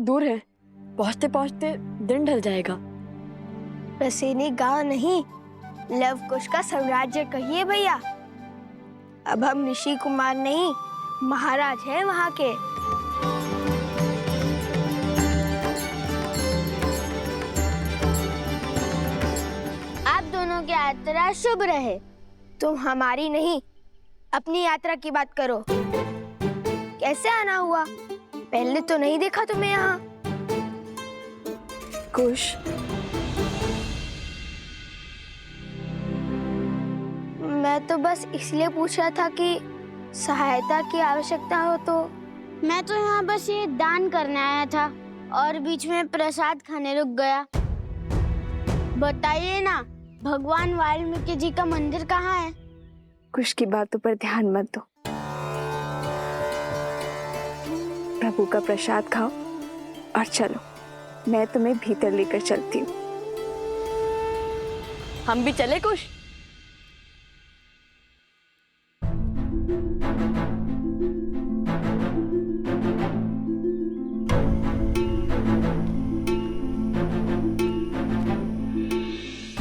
दूर है, पहुंचते पहुंचते दिन ढल जाएगा। रसेनी गांव नहीं, लव कुश का साम्राज्य कहिए भैया। अब हम ऋषि कुमार नहीं, महाराज हैं वहाँ के। आप दोनों की यात्रा शुभ रहे। तुम हमारी नहीं, अपनी यात्रा की बात करो। कैसे आना हुआ? पहले तो नहीं देखा तुम्हें यहाँ। कुश, मैं तो बस इसलिए पूछा था कि सहायता की आवश्यकता हो तो। मैं तो यहाँ बस ये दान करने आया था और बीच में प्रसाद खाने रुक गया। बताइए ना, भगवान वाल्मीकि जी का मंदिर कहाँ है? कुश की बातों पर ध्यान मत दो। प्रभु का प्रसाद खाओ और चलो, मैं तुम्हें भीतर लेकर चलती हूँ। हम भी चले कुश?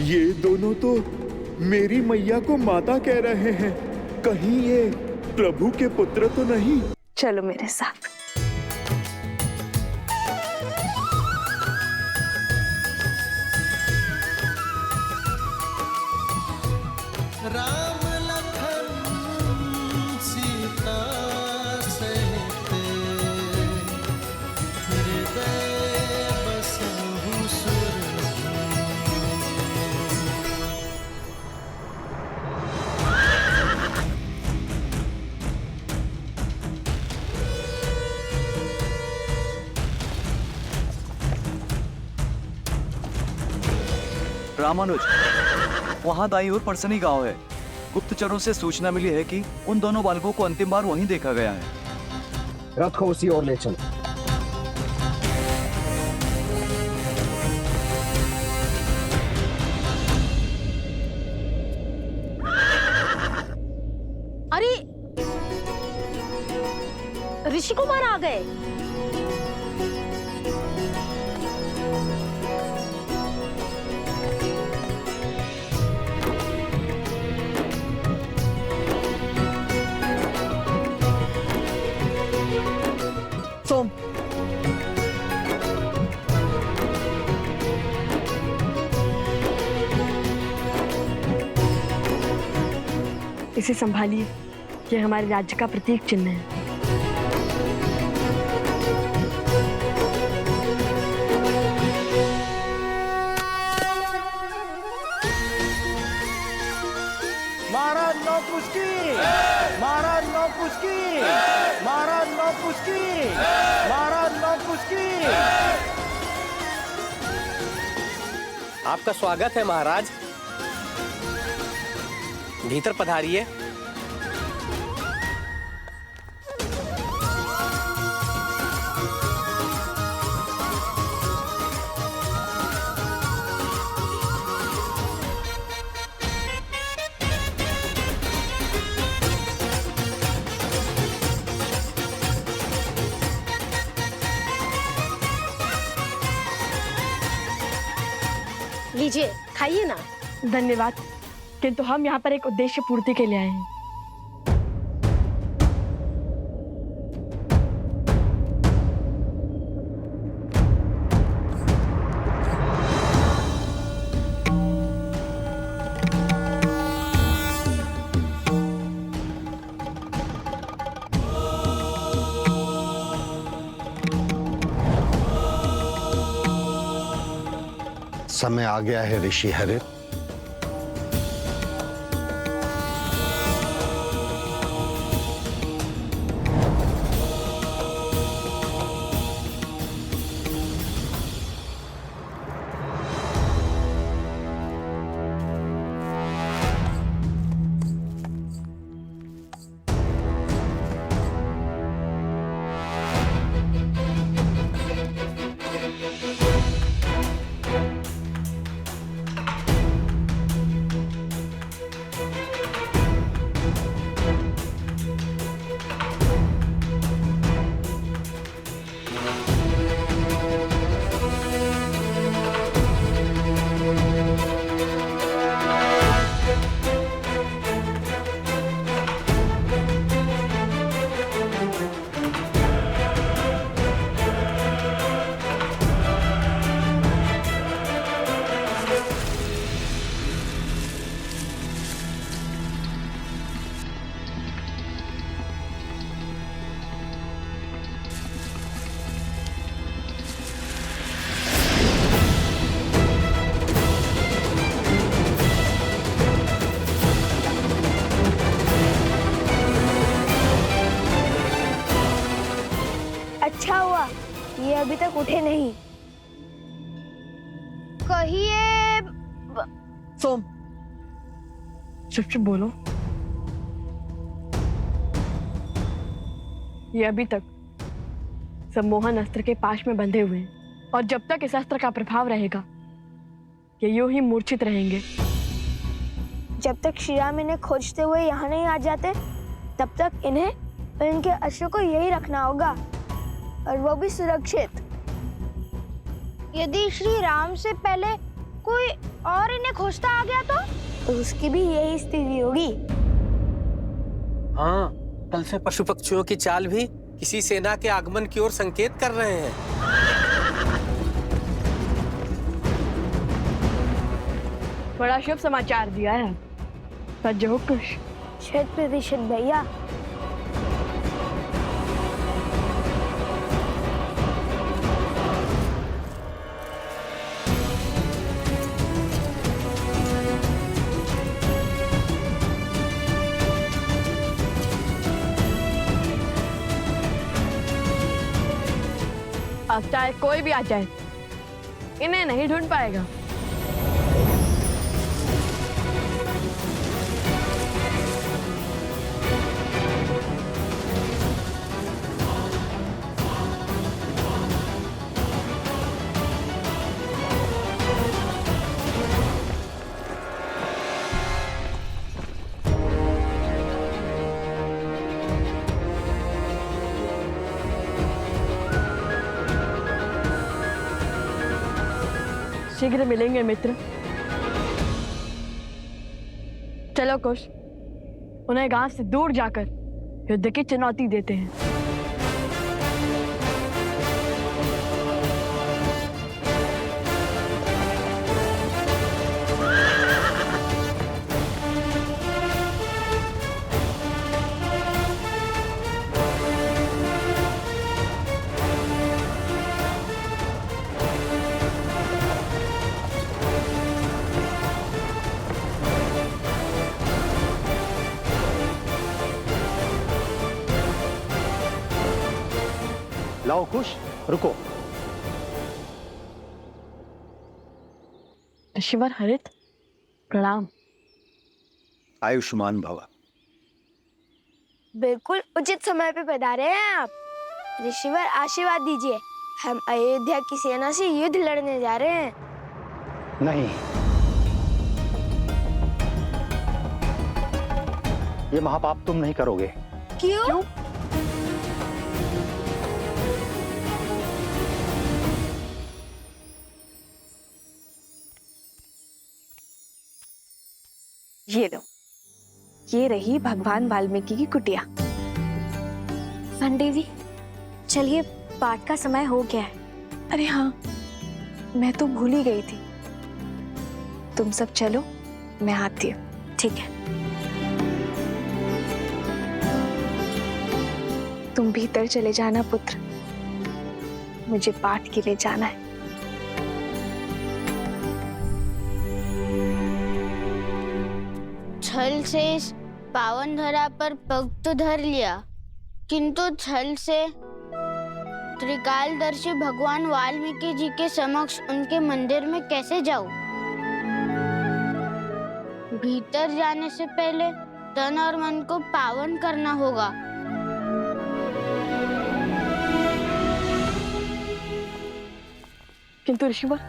ये दोनों तो मेरी मैया को माता कह रहे हैं। कहीं ये प्रभु के पुत्र तो नहीं? चलो मेरे साथ। राम लखन सीता सहित हृदय बसहु सुरभि। रामानुज, वहाँ दाईं ओर परसनी गांव है। गुप्तचरों से सूचना मिली है कि उन दोनों बालकों को अंतिम बार वहीं देखा गया है। रथ को उसी ओर ले चल। अरे, ऋषि कुमार आ गए। सोम, इसे संभालिए, ये हमारे राज्य का प्रतीक चिन्ह है। महाराज नौकुश की, महाराज नौकुश की, महाराज नौकुश की, महाराज नौकुश की। आपका स्वागत है महाराज। भीतर पधारिए। लीजिए, खाइए ना। धन्यवाद, किंतु हम यहाँ पर एक उद्देश्य पूर्ति के लिए आए हैं। समय आ गया है ऋषि हरित। तक उठे नहीं। कहिए। सोम, चुप चुप बोलो। ये अभी तक सब मोहन अस्त्र के पाश में बंधे हुए हैं और जब तक इस अस्त्र का प्रभाव रहेगा ये यूं ही मूर्छित रहेंगे। जब तक श्री राम इन्हें खोजते हुए यहाँ नहीं आ जाते तब तक इन्हें और इनके अश्व को यही रखना होगा, और वो भी सुरक्षित। यदि श्री राम से पहले कोई और इन्हें खोजता आ गया तो उसकी भी यही स्थिति होगी। हाँ, कल से पशु पक्षियों की चाल भी किसी सेना के आगमन की ओर संकेत कर रहे हैं। बड़ा शुभ समाचार दिया है। सज्ज हो कुश। 100% भैया। अब चाहे कोई भी आ जाए इन्हें नहीं ढूंढ पाएगा। शीघ्र मिलेंगे मित्र। चलो कुश, उन्हें गांव से दूर जाकर युद्ध की चुनौती देते हैं। लाओ कुश, रुको। ऋषिवर हरित, प्रणाम। आयुष्मान भव। बिल्कुल उचित समय पे पधारे हैं आप। ऋषिवर आशीर्वाद दीजिए, हम अयोध्या की सेना से युद्ध लड़ने जा रहे हैं। नहीं, ये महापाप तुम नहीं करोगे। क्यों? ये लो, ये रही भगवान वाल्मीकि की कुटिया। पंडित जी, चलिए पाठ का समय हो गया है। अरे हाँ, मैं तो भूल ही गई थी। तुम सब चलो, मैं आती हूँ। ठीक है। तुम भीतर चले जाना पुत्र, मुझे पाठ के लिए जाना है। छल से इस पावन धरा पर पग तो धर लिया, किंतु छल से त्रिकालदर्शी भगवान वाल्मीकि जी के समक्ष उनके मंदिर में कैसे जाऊं? भीतर जाने से पहले तन और मन को पावन करना होगा। किंतु ऋषिवर,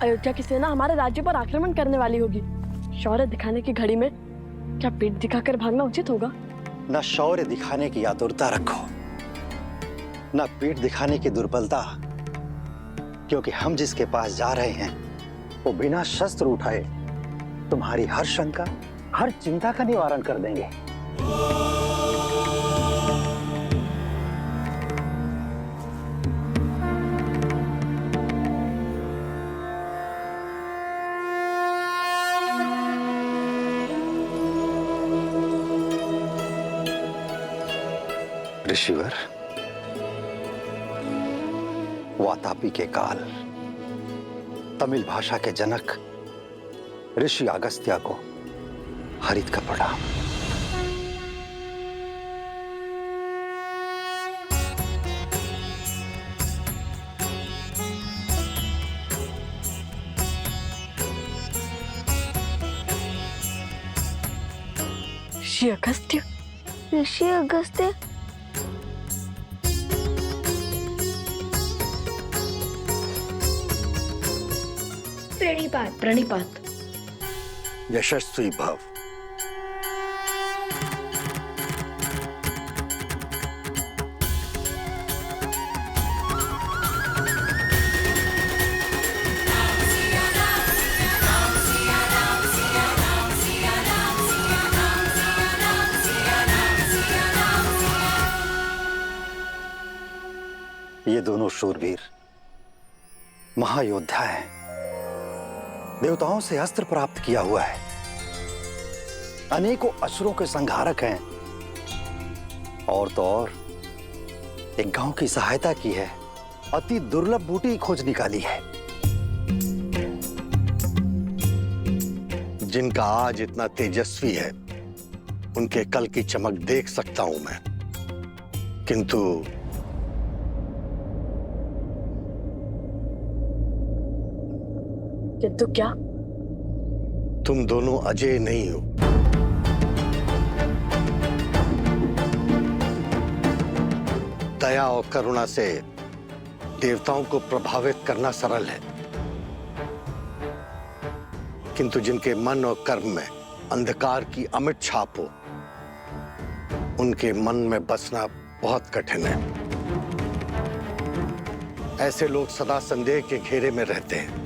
अयोध्या की सेना हमारे राज्य पर आक्रमण करने वाली होगी। शौर्य दिखाने की घड़ी में क्या पीठ दिखाकर भागना उचित होगा? न शौर्य दिखाने की आतुरता रखो, न पीठ दिखाने की दुर्बलता, क्योंकि हम जिसके पास जा रहे हैं वो बिना शस्त्र उठाए तुम्हारी हर शंका, हर चिंता का निवारण कर देंगे। ऋषिवर, वातापी के काल तमिल भाषा के जनक ऋषि अगस्त्य को हरित का प्रणाम। ऋषि अगस्त्य। ऋषि अगस्त्य? प्रणिपात प्रणिपात। यशस्वी भव। ये दोनों शूरवीर महायोद्धा हैं। देवताओं से अस्त्र प्राप्त किया हुआ है, अनेकों असुरों के संहारक हैं, और तो और एक गांव की सहायता की है, अति दुर्लभ बूटी की खोज निकाली है। जिनका आज इतना तेजस्वी है, उनके कल की चमक देख सकता हूं मैं, किंतु क्या? तुम दोनों अजय नहीं हो। दया और करुणा से देवताओं को प्रभावित करना सरल है, किंतु जिनके मन और कर्म में अंधकार की अमिट छाप हो, उनके मन में बसना बहुत कठिन है। ऐसे लोग सदा संदेह के घेरे में रहते हैं।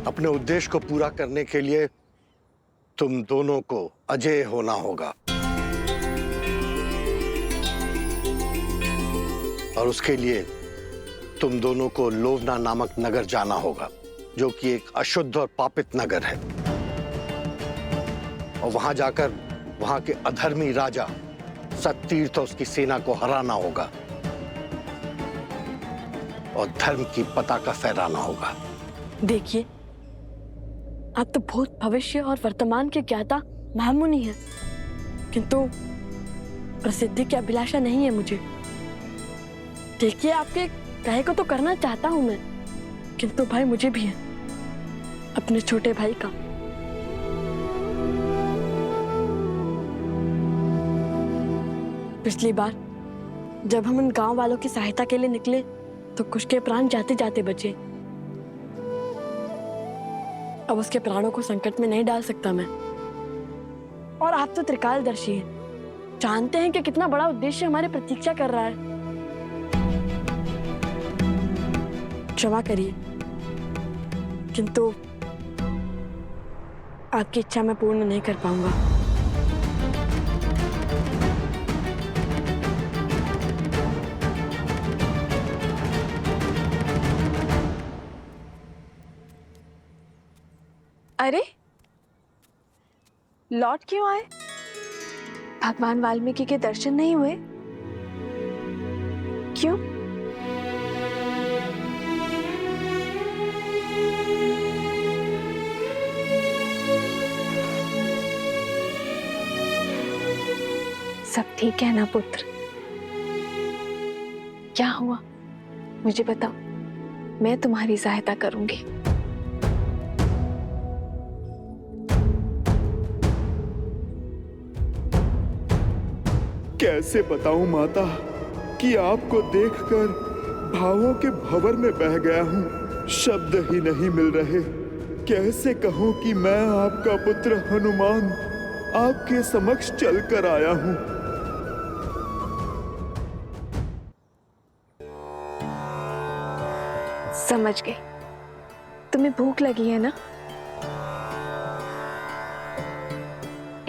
अपने उद्देश्य को पूरा करने के लिए तुम दोनों को अजेय होना होगा, और उसके लिए तुम दोनों को लोवना नामक नगर जाना होगा, जो कि एक अशुद्ध और पापित नगर है, और वहां जाकर वहां के अधर्मी राजा सत्तीर्थ और उसकी सेना को हराना होगा और धर्म की पताका फहराना होगा। देखिए, आप तो भूत, भविष्य और वर्तमान के ज्ञाता महामुनि हैं, किंतु प्रसिद्धि की अभिलाषा नहीं है मुझे। देखिए, आपके कहे को तो करना चाहता हूं मैं, किंतु भाई मुझे भी है, अपने छोटे भाई का। पिछली बार जब हम उन गांव वालों की सहायता के लिए निकले तो कुछ के प्राण जाते जाते बचे। अब उसके प्राणों को संकट में नहीं डाल सकता मैं। और आप तो त्रिकालदर्शी हैं, जानते हैं कि कितना बड़ा उद्देश्य हमारी प्रतीक्षा कर रहा है। क्षमा करिए, किंतु आपकी इच्छा मैं पूर्ण नहीं कर पाऊंगा। अरे, लौट क्यों आए? भगवान वाल्मीकि के दर्शन नहीं हुए? क्यों? सब ठीक है ना पुत्र? क्या हुआ मुझे बताओ, मैं तुम्हारी सहायता करूंगी। कैसे बताऊं माता कि आपको देखकर भावों के भंवर में बह गया हूं, शब्द ही नहीं मिल रहे। कैसे कहूं कि मैं आपका पुत्र हनुमान आपके समक्ष चलकर आया हूं। समझ गई, तुम्हें भूख लगी है ना?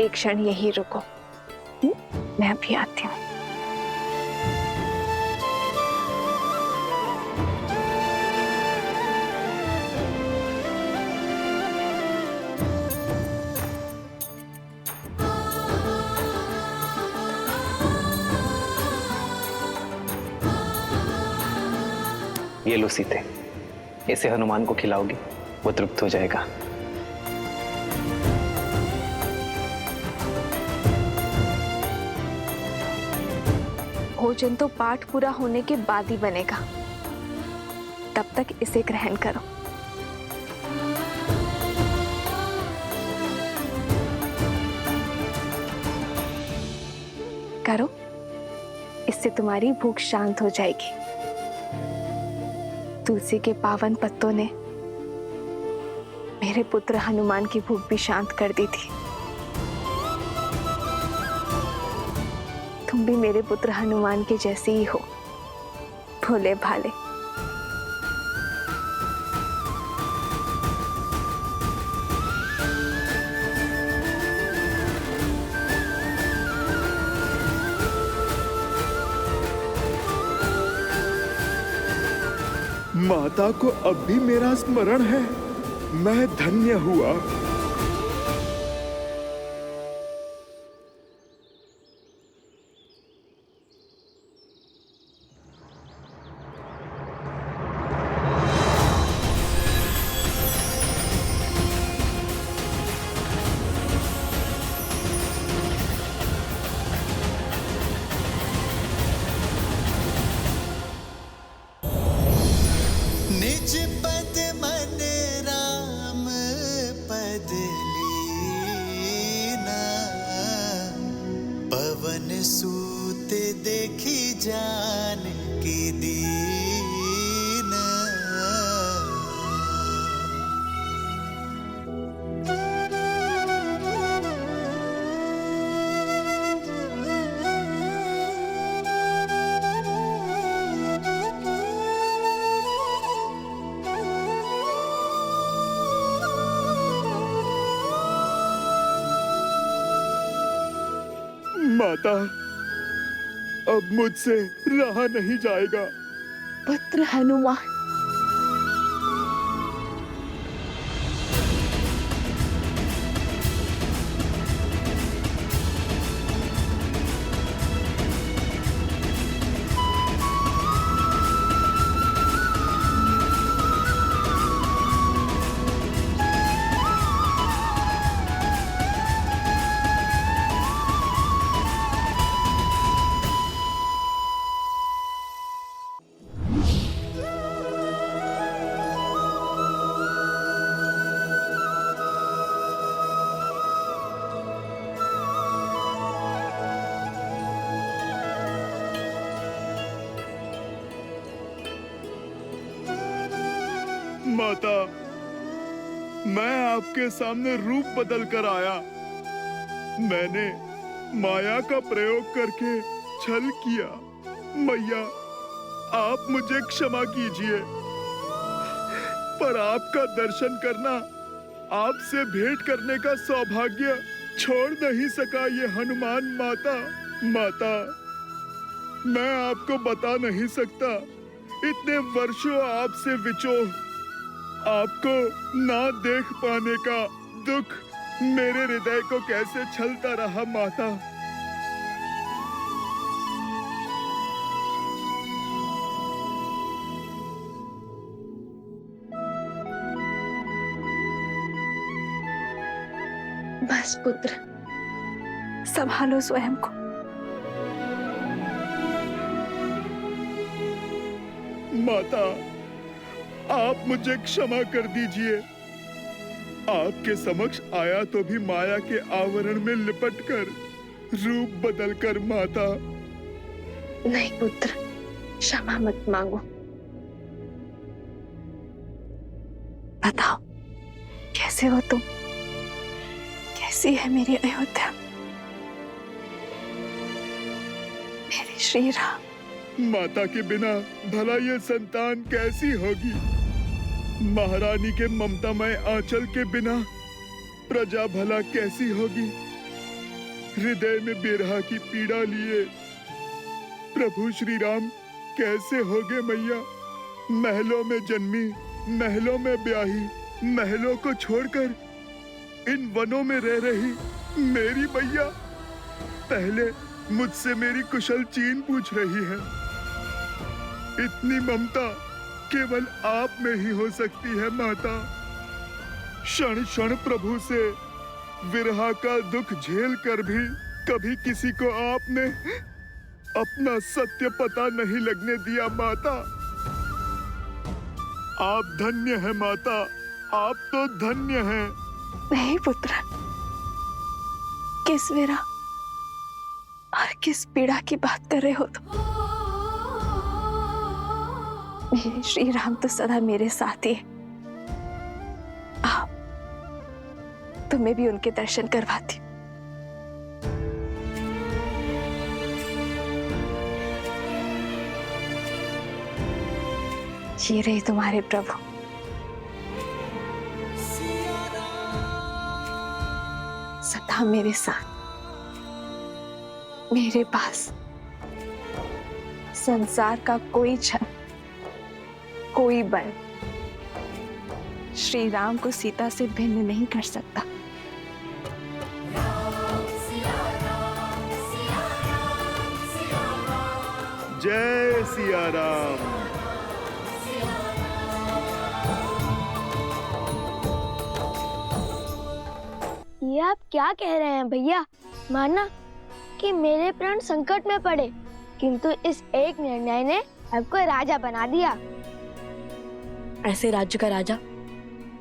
एक क्षण यहीं रुको, मैं अभी आती हूँ। ये लो सीते, इसे हनुमान को खिलाओगी, वो तृप्त हो जाएगा। भोजन तो पाठ पूरा होने के बाद ही बनेगा, तब तक इसे ग्रहण करो। करो, इससे तुम्हारी भूख शांत हो जाएगी। तुलसी के पावन पत्तों ने मेरे पुत्र हनुमान की भूख भी शांत कर दी थी। तुम भी मेरे पुत्र हनुमान के जैसे ही हो, भोले भाले। माता को अब भी मेरा स्मरण है। मैं धन्य हुआ। निज पद मन राम पद लीना, पवन सूत देखी जान की दीना। माता, अब मुझसे रहा नहीं जाएगा। पुत्र हनुमान, माता, मैं आपके सामने रूप बदल कर आया। मैंने माया का प्रयोग करके छल किया। मैया, आप मुझे क्षमा कीजिए, पर आपका दर्शन करना, आपसे भेंट करने का सौभाग्य छोड़ नहीं सका ये हनुमान। माता, माता, मैं आपको बता नहीं सकता, इतने वर्षों आपसे विचोह, आपको ना देख पाने का दुख मेरे हृदय को कैसे छलता रहा। माता, बस पुत्र, संभालो स्वयं को। माता, आप मुझे क्षमा कर दीजिए। आपके समक्ष आया तो भी माया के आवरण में लिपटकर, रूप बदलकर। माता, नहीं पुत्र, क्षमा मत मांगो। बताओ, कैसे हो तुम? कैसी है मेरी अयोध्या, मेरे श्री राम? माता के बिना भला ये संतान कैसी होगी? महारानी के ममतामय आंचल के बिना प्रजा भला कैसी होगी? हृदय में बिरहा की पीड़ा लिए प्रभु श्री राम कैसे होगे मैया? महलों में जन्मी, महलों में ब्याही, महलों को छोड़कर इन वनों में रह रही मेरी मैया पहले मुझसे मेरी कुशल चीन पूछ रही है। इतनी ममता केवल आप में ही हो सकती है माता। क्षण क्षण प्रभु से विरहा का दुख झेल कर भी कभी किसी को आपने अपना सत्य पता नहीं लगने दिया। माता, आप धन्य हैं माता, आप तो धन्य हैं। नहीं पुत्र, किस विरह, और किस पीड़ा की बात कर रहे हो तुम? मेरे श्री राम तो सदा मेरे साथ ही है। आओ, तुम्हें भी उनके दर्शन करवाती हूँ। ये रहे तुम्हारे प्रभु। सदा मेरे साथ, मेरे पास संसार का कोई जन, कोई बल श्री राम को सीता से भिन्न नहीं कर सकता। जय सिया राम। ये आप क्या कह रहे हैं भैया? माना कि मेरे प्राण संकट में पड़े, किंतु इस एक निर्णय ने आपको राजा बना दिया। ऐसे राज्य का राजा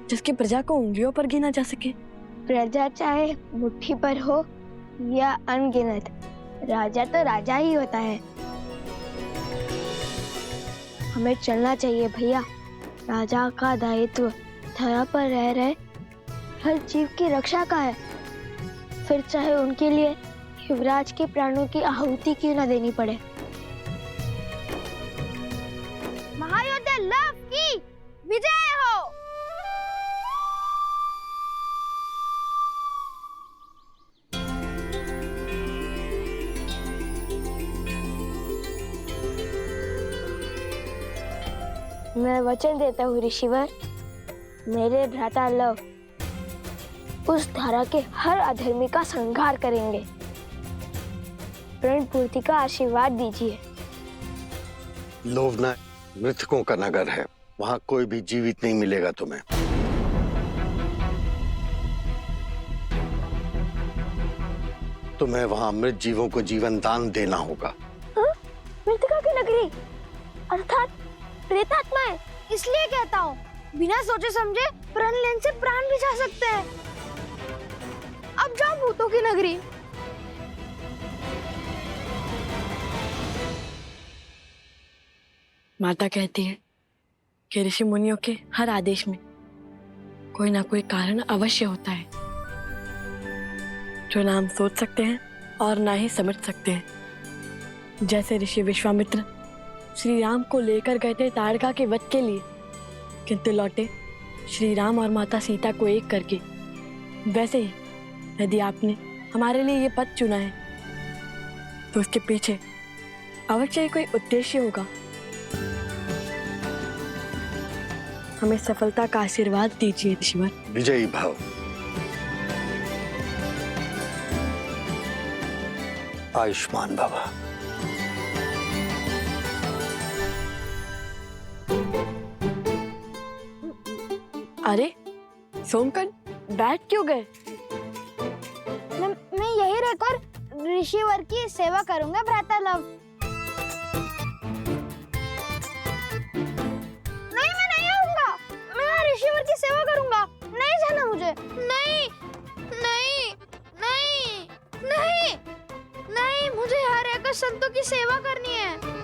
जिसकी प्रजा को उंगलियों पर गिना जा सके। प्रजा चाहे मुट्ठी पर हो या अनगिनत, राजा तो राजा ही होता है। हमें चलना चाहिए भैया। राजा का दायित्व धरा पर रह रहे हर जीव की रक्षा का है, फिर चाहे उनके लिए युवराज के प्राणों की आहुति क्यों न देनी पड़े। महायोद्धा लव की विजय हो। मैं वचन देता हूँ ऋषिवर, मेरे भ्राता लव उस धारा के हर अधर्मी का संहार करेंगे। प्रण पूर्ति का आशीर्वाद दीजिए। लोवना मृतकों का नगर है, वहां कोई भी जीवित नहीं मिलेगा तुम्हें। तुम्हें वहां मृत जीवों को जीवन दान देना होगा। मृतका की नगरी अर्थात प्रेतात्माएं। इसलिए कहता हूँ, बिना सोचे समझे प्रण लेने से प्राण भी जा सकते हैं। अब जाओ भूतों की नगरी। माता कहती है कि ऋषि मुनियों के हर आदेश में कोई ना कोई कारण अवश्य होता है, जो ना हम सोच सकते हैं और ना ही समझ सकते हैं। जैसे ऋषि विश्वामित्र श्री राम को लेकर गए थे ताड़का के वध के लिए, किंतु लौटे श्री राम और माता सीता को एक करके, वैसे ही यदि आपने हमारे लिए ये पथ चुना है तो उसके पीछे अवश्य कोई उद्देश्य होगा। हमें सफलता का आशीर्वाद दीजिए ईश्वर। विजयी भव। आयुष्मान भव। अरे सोमकन, बैठ क्यों गए? मैं यही रहकर ऋषिवर की सेवा करूंगा भ्राता लव। नहीं, मैं नहीं आऊंगा। मैं ऋषिवर की सेवा करूंगा। नहीं जाना मुझे। नहीं नहीं नहीं नहीं नहीं, मुझे यहाँ रहकर संतों की सेवा करनी है।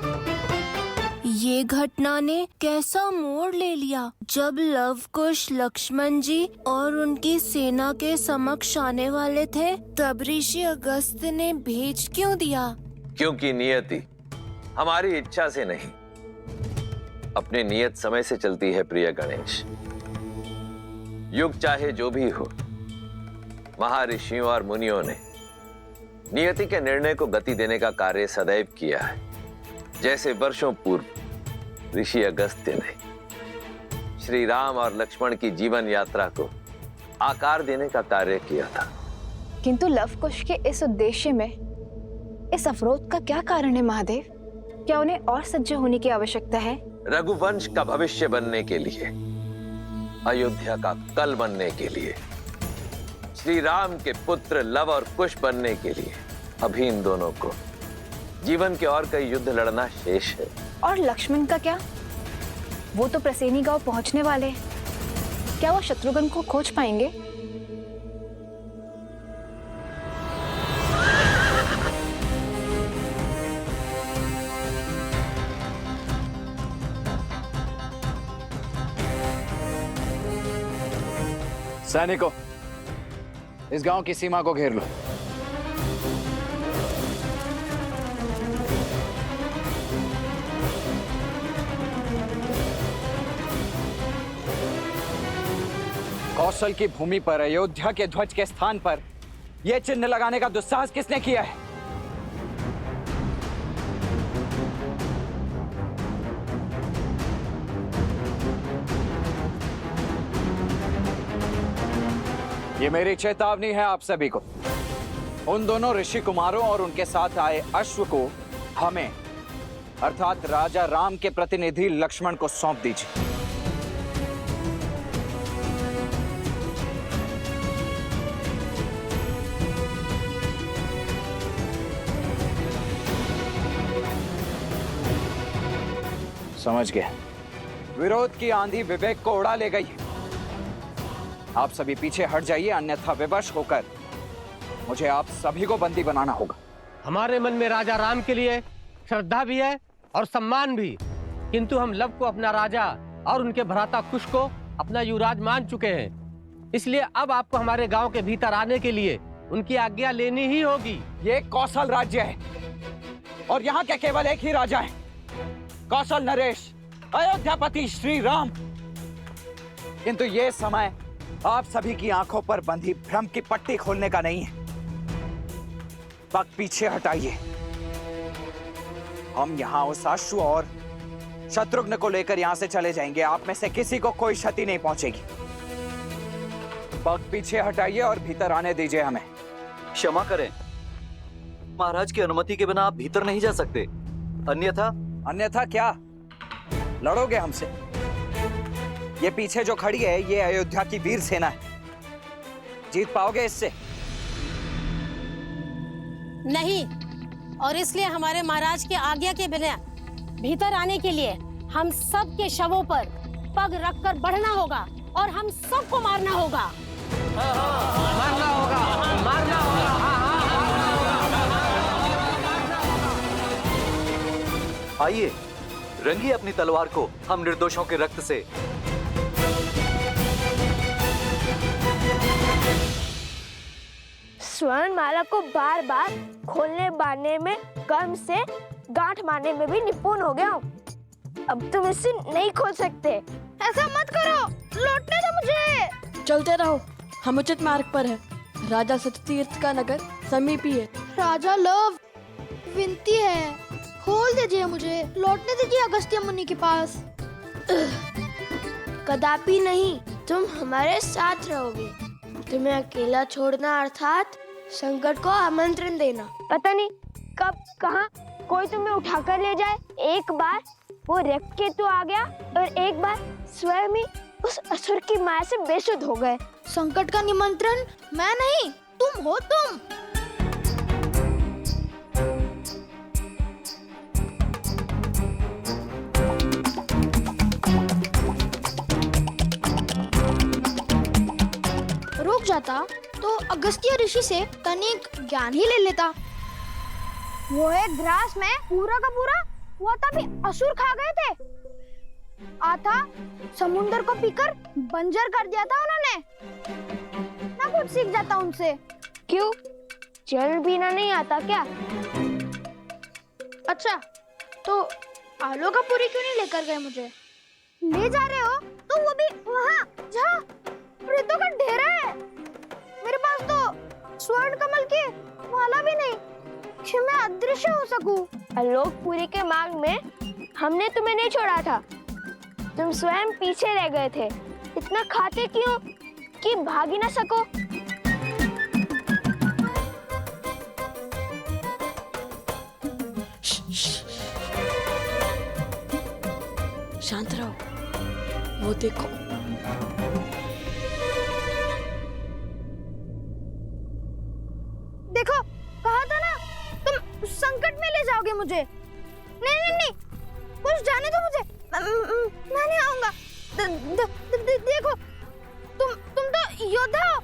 ये घटना ने कैसा मोड़ ले लिया जब लव कुश लक्ष्मण जी और उनकी सेना के समक्ष आने वाले थे, तब ऋषि अगस्त ने भेज क्यों दिया? क्योंकि नियति हमारी इच्छा से नहीं, अपनी नियत समय से चलती है प्रिय गणेश। युग चाहे जो भी हो, महर्षियों और मुनियों ने नियति के निर्णय को गति देने का कार्य सदैव किया है। जैसे वर्षों पूर्व ऋषि अगस्त्य ने श्री राम और लक्ष्मण की जीवन यात्रा को आकार देने का कार्य किया था। किंतु लवकुश के इस उद्देश्य में इस अवरोध का क्या कारण है महादेव? क्या उन्हें और सज्ज होने की आवश्यकता है? रघुवंश का भविष्य बनने के लिए, अयोध्या का कल बनने के लिए, श्री राम के पुत्र लव और कुश बनने के लिए अभी इन दोनों को जीवन के और कई युद्ध लड़ना शेष है। और लक्ष्मण का क्या? वो तो प्रसेनी गांव पहुंचने वाले हैं। क्या वो शत्रुघ्न को खोज पाएंगे? सैनिकों, इस गांव की सीमा को घेर लो। कौशल की भूमि पर अयोध्या के ध्वज के स्थान पर यह चिन्ह लगाने का दुस्साहस किसने किया है? ये मेरी चेतावनी है आप सभी को। उन दोनों ऋषि कुमारों और उनके साथ आए अश्व को हमें अर्थात राजा राम के प्रतिनिधि लक्ष्मण को सौंप दीजिए। समझ गए। विरोध की आंधी विवेक को उड़ा ले गई। आप सभी पीछे हट जाइए, अन्यथा विवश होकर मुझे आप सभी को बंदी बनाना होगा। हमारे मन में राजा राम के लिए श्रद्धा भी है और सम्मान भी, किंतु हम लव को अपना राजा और उनके भ्राता कुश को अपना युवराज मान चुके हैं। इसलिए अब आपको हमारे गांव के भीतर आने के लिए उनकी आज्ञा लेनी ही होगी। ये कौशल राज्य है और यहाँ के केवल एक ही राजा है, कौशल नरेश, अयोध्यापति श्री राम। किंतु ये समय आप सभी की आंखों पर बंधी भ्रम की पट्टी खोलने का नहीं है। वक्त पीछे हटाइए। हम यहाँ उस अश्व और शत्रुघ्न को लेकर यहाँ से चले जाएंगे। आप में से किसी को कोई क्षति नहीं पहुंचेगी। वक्त पीछे हटाइए और भीतर आने दीजिए हमें। क्षमा करें, महाराज की अनुमति के बिना आप भीतर नहीं जा सकते। अन्यथा क्या? लड़ोगे हमसे? ये पीछे जो खड़ी है ये अयोध्या की वीर सेना है। जीत पाओगे इससे? नहीं, और इसलिए हमारे महाराज की आज्ञा के बिना भीतर आने के लिए हम सब के शवों पर पग रखकर बढ़ना होगा और हम सबको मारना होगा। मारना होगा, मारना होगा। आइए, रंगिए अपनी तलवार को हम निर्दोषों के रक्त से। स्वर्ण माला को बार बार खोलने बांधने में कम से गांठ मारने में भी निपुण हो गया हूँ। अब तुम इसे नहीं खोल सकते। ऐसा मत करो, लौटने दो मुझे। चलते रहो, हम उचित मार्ग पर है। राजा सत्यतीर्थ का नगर समीप ही है। राजा लव, विनती है, खोल दीजिए मुझे, लौटने दीजिए अगस्त्य मुनि के पास। कदापि नहीं, तुम हमारे साथ रहोगे। तुम्हें अकेला छोड़ना अर्थात संकट को आमंत्रण देना। पता नहीं कब कहाँ कोई तुम्हें उठाकर ले जाए। एक बार वो रक्तकेतु आ गया और एक बार स्वयं ही उस असुर की माया से बेसुध हो गए। संकट का निमंत्रण मैं नहीं, तुम हो तुम। रुक जाता तो अगस्त्य ऋषि से तनिक ज्ञान ही ले लेता। वो एक ग्रास में पूरा का पूरा वो तभी असुर खा गए थे। आता समुंदर को पीकर बंजर कर दिया था उन्होंने। ना कुछ सीख जाता उनसे। क्यों, जल पीना नहीं आता क्या? अच्छा, तो आलू का पूरी क्यों नहीं लेकर गए मुझे? ले जा रहे हो तो वो भी वहाँ जहाँ प्रेतों का डेरा है। मेरे पास तो स्वर्ण कमल की माला भी नहीं कि मैं अदृश्य हो सकूं। आलोकपुरी के मार्ग में हमने तुम्हें नहीं छोड़ा था, तुम स्वयं पीछे रह गए थे। इतना खाते क्यों कि भाग ही ना सको? शांत रहो, वो देखो। देखो, कहा था ना तुम संकट में ले जाओगे मुझे। नहीं नहीं नहीं, कुछ जाने दो मुझे, मैं नहीं आऊंगा। देखो, तुम तो योद्धा हो,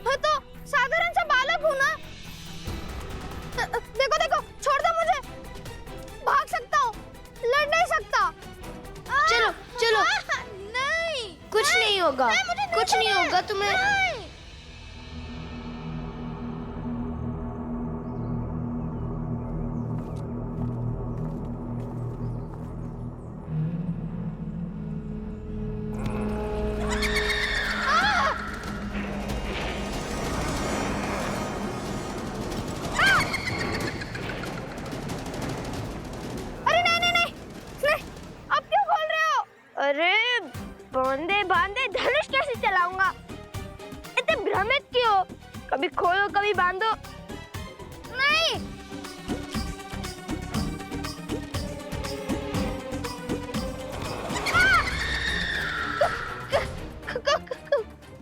मैं तो साधारण सा बालक हूँ ना। देखो देखो, छोड़ दो मुझे, भाग सकता हूँ, लड़ नहीं सकता। चलो चलो। नहीं, कुछ नहीं होगा, कुछ नहीं होगा तुम्हें। बांधे बांधे धनुष कैसे चलाऊंगा? इतने भ्रमित क्यों? कभी खोलो कभी बांधो। नहीं,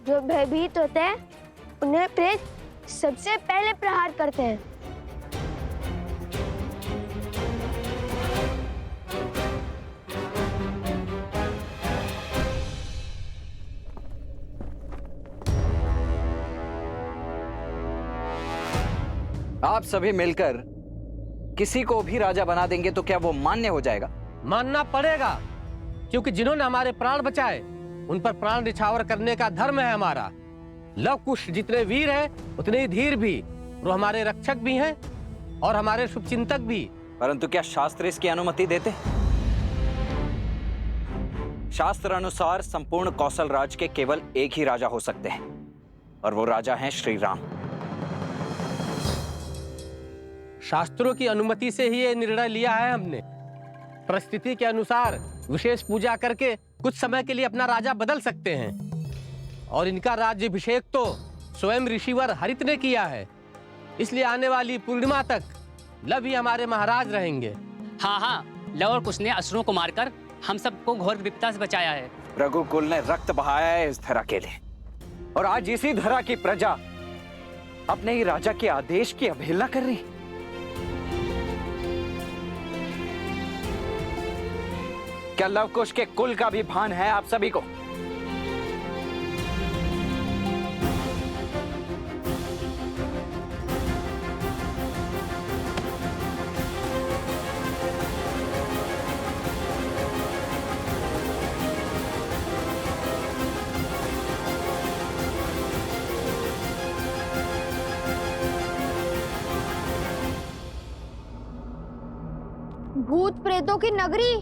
जो भयभीत होते हैं उन्हें प्रेत सबसे पहले प्रहार करते हैं। आप सभी मिलकर किसी को भी राजा बना देंगे तो क्या वो मान्य हो जाएगा? मानना पड़ेगा, क्योंकि जिन्होंने हमारे प्राण बचाए उन पर प्राण निछावर करने का धर्म है हमारा। लव कुश जितने वीर हैं उतने ही धीर भी, वो हमारे रक्षक भी हैं और हमारे शुभचिंतक भी। परंतु क्या शास्त्र इसकी अनुमति देते? शास्त्र अनुसार संपूर्ण कौशल राज के केवल एक ही राजा हो सकते हैं और वो राजा हैं श्री राम। शास्त्रों की अनुमति से ही ये निर्णय लिया है हमने। परिस्थिति के अनुसार विशेष पूजा करके कुछ समय के लिए अपना राजा बदल सकते हैं और इनका राज्याभिषेक तो स्वयं ऋषिवर हरित ने किया है। इसलिए आने वाली पूर्णिमा तक लव ही हमारे महाराज रहेंगे। हाँ हाँ, लव और कुश ने असुरों को मारकर हम सबको घोर विपदा से बचाया है। रघुकुल ने रक्त बहाया है इस धरा के लिए, और आज इसी धरा की प्रजा अपने ही राजा के आदेश की अवहेलना कर रही। क्या लवकुश के कुल का भी भान है आप सभी को? भूत प्रेतों की नगरी,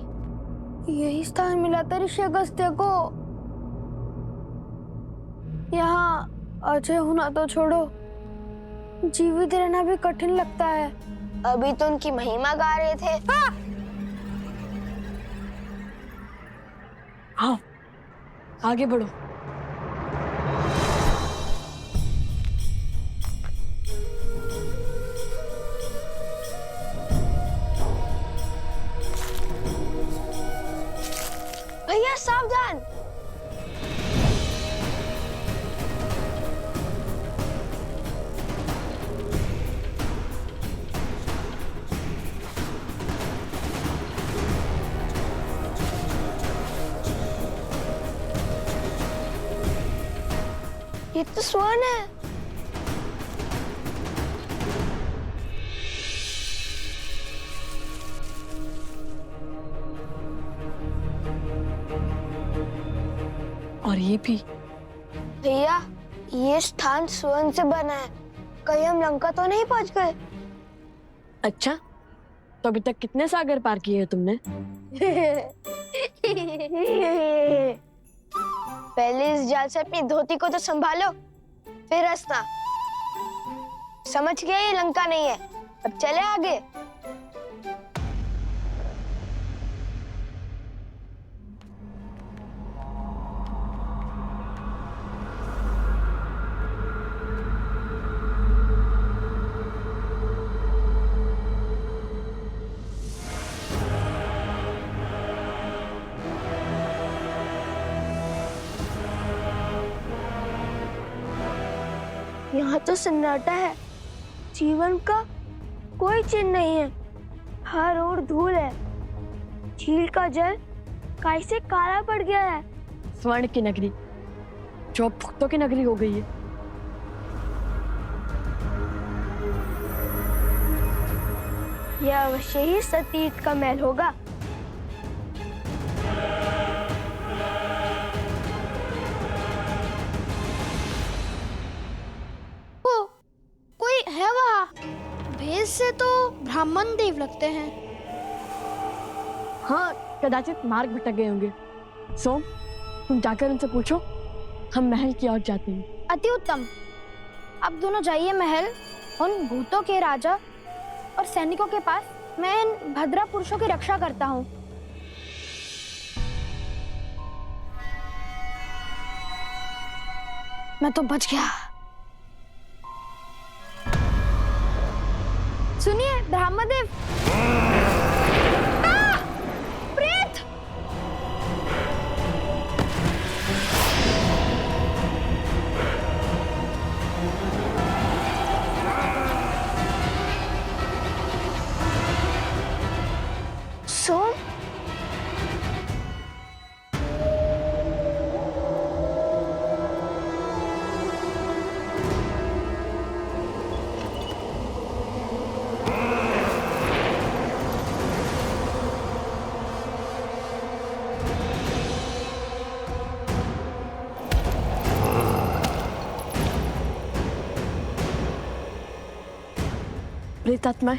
यही स्थान मिला था ऋषि अगस्त्य को। यहाँ अजय होना तो छोड़ो, जीवित रहना भी कठिन लगता है। अभी तो उनकी महिमा गा रहे थे। हाँ, आगे बढ़ो। भैया सावधान। ये तो स्वर्ण है। और ये भी। भैया, ये स्थान स्वर्ण से बना है। कहीं हम लंका तो नहीं पहुंच गए? अच्छा, तो अभी तक कितने सागर पार किए हैं तुमने? पहले इस जाल से अपनी धोती को तो संभालो, फिर हंसना। समझ गया ये लंका नहीं है। अब चले आगे। यहाँ तो सन्नाटा है, जीवन का कोई चिन्ह नहीं है। हर ओर धूल है। झील का जल कैसे काला पड़ गया है। स्वर्ण की नगरी जो भक्तों की नगरी हो गई है। यह अवश्य ही सतीर्थ का महल होगा। कोई है वहाँ? भेष से तो ब्राह्मण देव लगते हैं। हाँ, कदाचित मार्ग भटक गए होंगे। सोम, तुम जाकर उनसे पूछो, हम महल की ओर जाते हैं। अति उत्तम। अब दोनों जाइए महल। उन भूतों के राजा और सैनिकों के पास मैं इन भद्रा पुरुषों की रक्षा करता हूँ। मैं तो बच गया। सुनिए ब्रह्मदेव। प्रेत! सोम? प्रेतात्माएं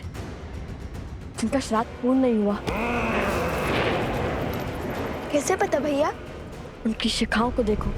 जिनका श्राद्ध पूर्ण नहीं हुआ। कैसे पता भैया? उनकी शिखाओं को देखो।